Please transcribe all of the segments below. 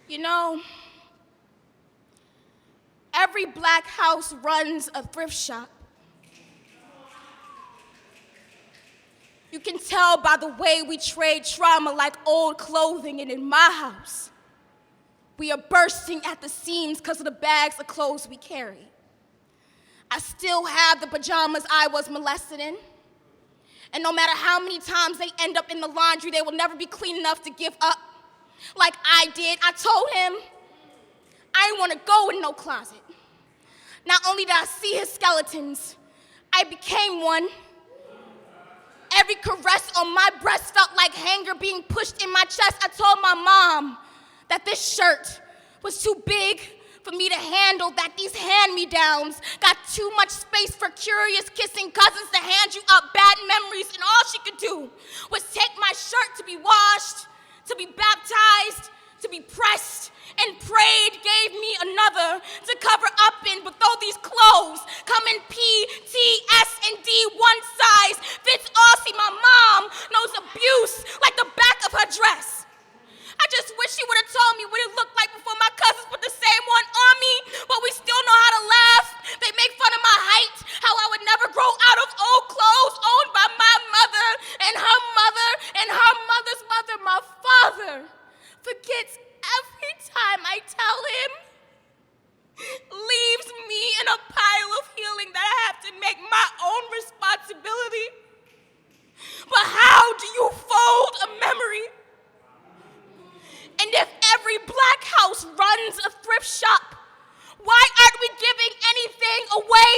You know, every black house runs a thrift shop. You can tell by the way we trade trauma like old clothing, and in my house, we are bursting at the seams because of the bags of clothes we carry. I still have the pajamas I was molested in, and no matter how many times they end up in the laundry, they will never be clean enough to give up. Like I did, I told him I didn't want to go in no closet. Not only did I see his skeletons, I became one. Every caress on my breast felt like hanger being pushed in my chest. I told my mom that this shirt was too big for me to handle, that these hand-me-downs got too much space for curious kissing cousins to hand you up bad memories, and all she could do was take my shirt to be washed, to be baptized, to be pressed, and prayed gave me another to cover up in. But though these clothes come in P, T, S, and D, one size fits all. See, my mom knows abuse like the back of her dress. I just wish she would have told me what it looked like before my cousins put the same one on me, but we still know how to laugh. They make fun of my height, how I would never grow out of old clothes owned by my mother and her mother and her mother's mother. My father forgets every time I tell him, leaves me in a pile of healing that I have to make my own responsibility. But how do you fold a memory? And if every black house runs a thrift shop, why aren't we giving anything away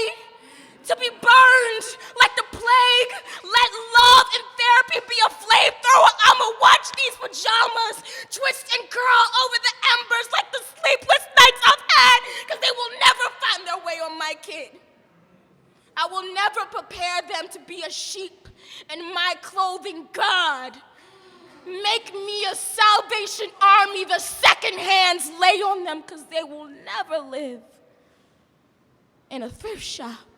to be burned like the plague? Let love and therapy be a flamethrower. I'ma watch these pajamas twist and curl over the embers like the sleepless nights I've had, because they will never find their way on my kid. I will never prepare them to be a sheep in my clothing. God, make me a Salvation Army the second hands lay on them, because they will never live in a thrift shop.